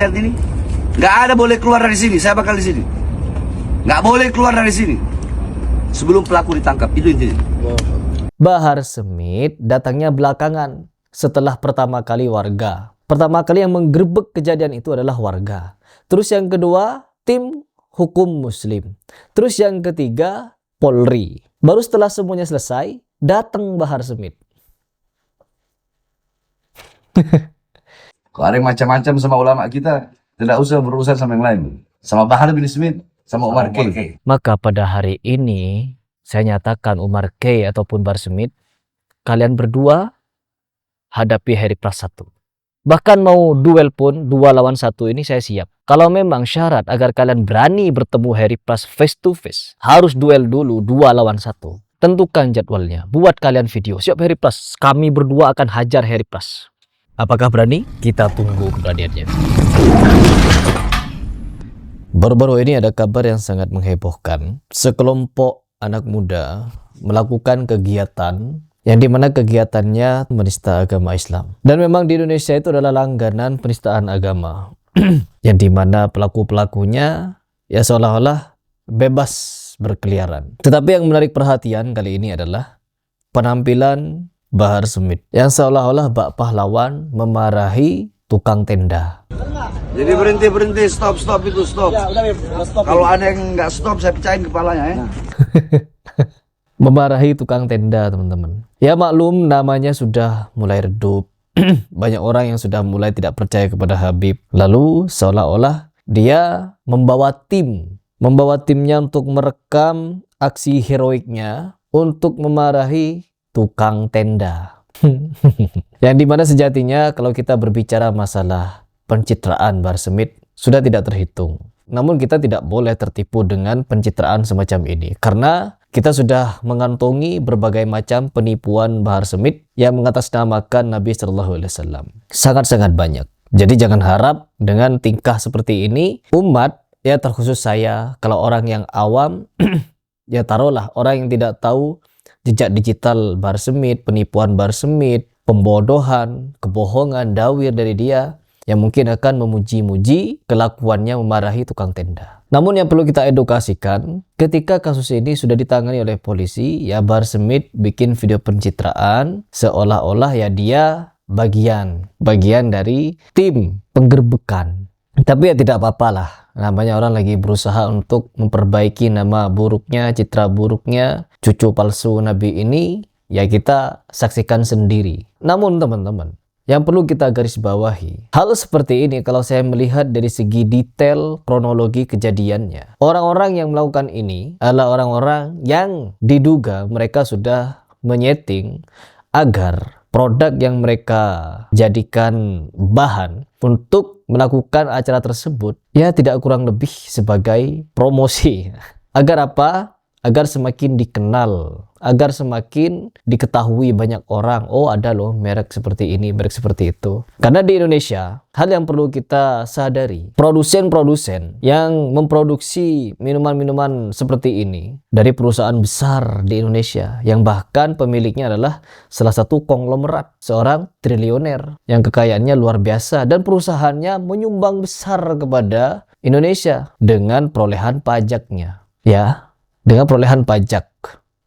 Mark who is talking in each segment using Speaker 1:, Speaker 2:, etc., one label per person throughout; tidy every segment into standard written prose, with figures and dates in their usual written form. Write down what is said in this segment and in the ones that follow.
Speaker 1: ini nggak ada boleh keluar dari sini. Saya bakal di sini. Nggak boleh keluar dari sini sebelum pelaku ditangkap. Itu intinya.
Speaker 2: Bahar Smith datangnya belakangan setelah pertama kali warga. Pertama kali yang menggerebek kejadian itu adalah warga. Terus yang kedua, tim hukum muslim. Terus yang ketiga, Polri. Baru setelah semuanya selesai, datang Bahar Smith.
Speaker 1: Kalau ada yang macam-macam sama ulama kita, tidak usah berurusan sama yang lain. Sama Bahar bin Smith, sama Umar K.
Speaker 2: Maka pada hari ini, saya nyatakan Umar K ataupun Bahar Smith, kalian berdua hadapi Heri Pras 1. Bahkan mau duel pun 2 lawan 1 ini saya siap. Kalau memang syarat agar kalian berani bertemu Heri Pras face to face, harus duel dulu 2 lawan 1. Tentukan jadwalnya, buat kalian video. Siap Heri Pras, kami berdua akan hajar Heri Pras. Apakah berani? Kita tunggu keberaniannya. Baru-baru ini ada kabar yang sangat menghebohkan. Sekelompok anak muda melakukan kegiatan yang dimana kegiatannya menista agama Islam. Dan memang di Indonesia itu adalah langganan penistaan agama. Yang dimana pelaku-pelakunya ya seolah-olah bebas berkeliaran. Tetapi yang menarik perhatian kali ini adalah penampilan Bahar Smith yang seolah-olah bak pahlawan memarahi tukang tenda.
Speaker 1: Jadi berhenti, stop itu, stop. Kalau ada yang nggak stop, saya pecahin kepalanya ya.
Speaker 2: Memarahi tukang tenda, teman-teman. Ya maklum, namanya sudah mulai redup. Banyak orang yang sudah mulai tidak percaya kepada Habib. Lalu seolah-olah dia membawa timnya untuk merekam aksi heroiknya untuk memarahi tukang tenda. Yang dimana sejatinya kalau kita berbicara masalah pencitraan Bahar Smith sudah tidak terhitung. Namun kita tidak boleh tertipu dengan pencitraan semacam ini, karena kita sudah mengantongi berbagai macam penipuan Bahar Smith yang mengatasnamakan Nabi Shallallahu Alaihi Wasallam. Sangat-sangat banyak. Jadi jangan harap dengan tingkah seperti ini umat, ya terkhusus saya, kalau orang yang awam, ya taruhlah orang yang tidak tahu jejak digital Bahar Smith, penipuan Bahar Smith, pembodohan, kebohongan, dawir dari dia, yang mungkin akan memuji-muji kelakuannya memarahi tukang tenda. Namun yang perlu kita edukasikan, ketika kasus ini sudah ditangani oleh polisi, ya Bahar Smith bikin video pencitraan seolah-olah ya dia bagian dari tim penggerbekan. Tapi ya tidak apa-apalah, namanya orang lagi berusaha untuk memperbaiki nama buruknya, citra buruknya cucu palsu Nabi ini, ya kita saksikan sendiri. Namun teman-teman, yang perlu kita garis bawahi, hal seperti ini kalau saya melihat dari segi detail kronologi kejadiannya, orang-orang yang melakukan ini adalah orang-orang yang diduga mereka sudah menyeting agar produk yang mereka jadikan bahan untuk melakukan acara tersebut ya tidak kurang lebih sebagai promosi. Agar apa? Agar semakin dikenal, agar semakin diketahui banyak orang, oh ada loh merek seperti ini, merek seperti itu. Karena di Indonesia, hal yang perlu kita sadari, produsen-produsen yang memproduksi minuman-minuman seperti ini dari perusahaan besar di Indonesia, yang bahkan pemiliknya adalah salah satu konglomerat, seorang triliuner yang kekayaannya luar biasa, dan perusahaannya menyumbang besar kepada Indonesia dengan perolehan pajaknya. Ya, dengan perolehan pajak.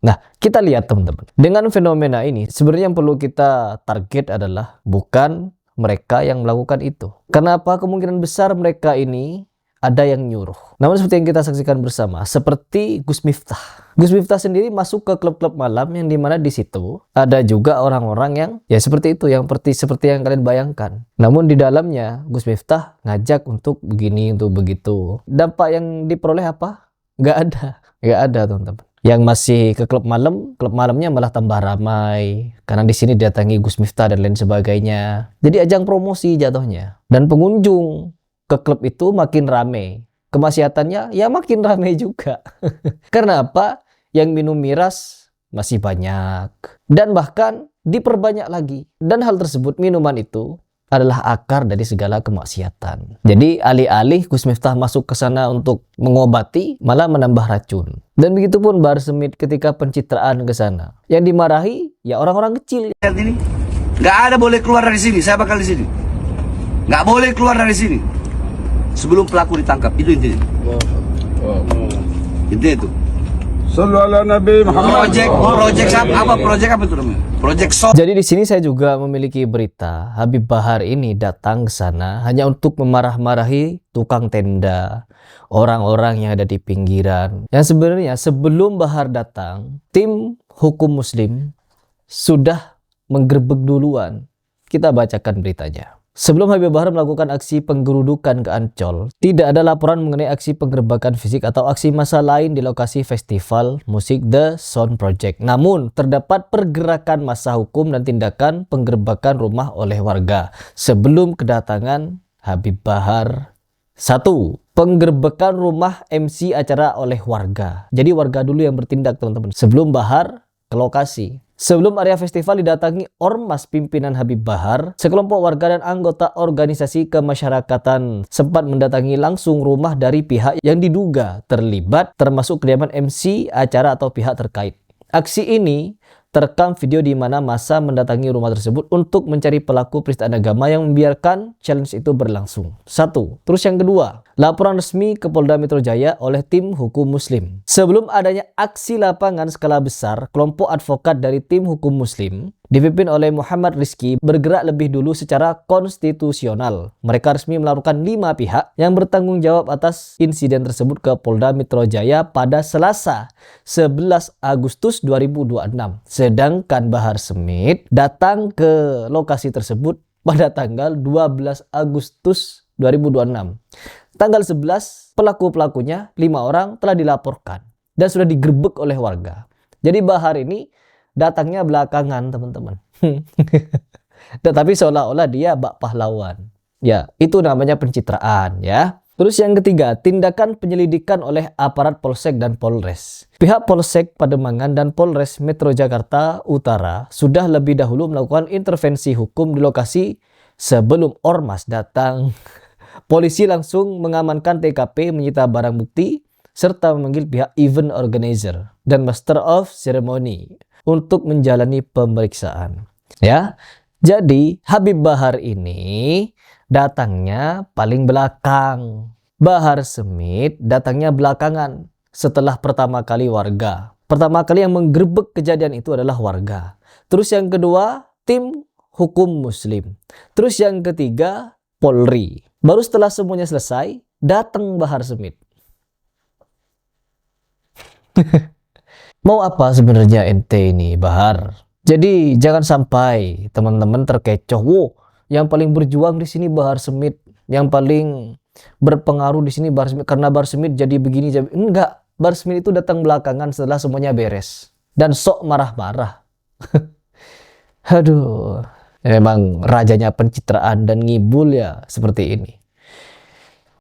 Speaker 2: Nah, kita lihat teman-teman. Dengan fenomena ini, sebenarnya yang perlu kita target adalah bukan mereka yang melakukan itu. Kenapa? Kemungkinan besar mereka ini ada yang nyuruh. Namun seperti yang kita saksikan bersama, seperti Gus Miftah. Gus Miftah sendiri masuk ke klub-klub malam yang dimana di situ ada juga orang-orang yang ya seperti itu, yang seperti yang kalian bayangkan. Namun di dalamnya Gus Miftah ngajak untuk begini, untuk begitu. Dampak yang diperoleh apa? Nggak ada teman-teman. Yang masih ke klub malamnya malah tambah ramai karena di sini didatangi Gus Miftah dan lain sebagainya. Jadi ajang promosi jatuhnya. Dan pengunjung ke klub itu makin ramai, kemaksiatannya ya makin ramai juga. Karena apa? Yang minum miras masih banyak dan bahkan diperbanyak lagi. Dan hal tersebut, minuman itu adalah akar dari segala kemaksiatan. Jadi alih-alih Gus Miftah masuk ke sana untuk mengobati, malah menambah racun. Dan begitu pun Bahar Smith ketika pencitraan ke sana. Yang dimarahi ya orang-orang kecil.
Speaker 1: Ini nggak ada boleh keluar dari sini. Saya bakal di sini. Nggak boleh keluar dari sini sebelum pelaku ditangkap. Itu intinya. Intinya itu.
Speaker 3: Sallu ala Nabi Muhammad.
Speaker 1: Projek apa itu namanya? Projek
Speaker 2: Jadi di sini saya juga memiliki berita Habib Bahar ini datang ke sana hanya untuk memarah-marahi tukang tenda, orang-orang yang ada di pinggiran. Yang sebenarnya sebelum Bahar datang, tim hukum Muslim sudah menggerebek duluan. Kita bacakan beritanya. Sebelum Habib Bahar melakukan aksi penggerudukan ke Ancol, tidak ada laporan mengenai aksi penggerebekan fisik atau aksi massa lain di lokasi festival musik The Sound Project. Namun, terdapat pergerakan massa hukum dan tindakan penggerebekan rumah oleh warga sebelum kedatangan Habib Bahar. 1. Penggerebekan rumah MC acara oleh warga. Jadi warga dulu yang bertindak, teman-teman, sebelum Bahar ke lokasi. Sebelum area festival didatangi ormas pimpinan Habib Bahar, sekelompok warga dan anggota organisasi kemasyarakatan sempat mendatangi langsung rumah dari pihak yang diduga terlibat, termasuk kediaman MC acara atau pihak terkait. Aksi ini terekam video di mana massa mendatangi rumah tersebut untuk mencari pelaku penistaan agama yang membiarkan challenge itu berlangsung. 1. Terus yang kedua, laporan resmi ke Polda Metro Jaya oleh tim hukum Muslim. Sebelum adanya aksi lapangan skala besar, kelompok advokat dari tim hukum Muslim dipimpin oleh Muhammad Rizki bergerak lebih dulu secara konstitusional. Mereka resmi melaporkan 5 pihak yang bertanggung jawab atas insiden tersebut ke Polda Metro Jaya pada Selasa 11 Agustus 2026. Sedangkan Bahar Smith datang ke lokasi tersebut pada tanggal 12 Agustus 2026. Tanggal 11, pelaku-pelakunya 5 orang telah dilaporkan dan sudah digerebek oleh warga. Jadi Bahar ini datangnya belakangan, teman-teman. Tetapi seolah-olah dia bak pahlawan. Ya, itu namanya pencitraan, ya. Terus yang ketiga, tindakan penyelidikan oleh aparat Polsek dan Polres. Pihak Polsek Pademangan dan Polres Metro Jakarta Utara sudah lebih dahulu melakukan intervensi hukum di lokasi sebelum ormas datang. Polisi langsung mengamankan TKP, menyita barang bukti, serta memanggil pihak event organizer dan master of ceremony untuk menjalani pemeriksaan. Ya, jadi Habib Bahar ini datangnya paling belakang. Bahar Smith datangnya belakangan setelah pertama kali warga. Pertama kali yang menggerebek kejadian itu adalah warga. Terus yang kedua, tim hukum Muslim. Terus yang ketiga, Polri. Baru setelah semuanya selesai, datang Bahar Smith. Mau apa sebenarnya ente ini, Bahar? Jadi jangan sampai teman-teman terkecoh. Wow, yang paling berjuang di sini Bahar Smith, yang paling berpengaruh di sini Bahar Smith, karena Bahar Smith jadi begini. Enggak, Bahar Smith itu datang belakangan setelah semuanya beres dan sok marah-marah. Aduh, memang rajanya pencitraan dan ngibul ya seperti ini.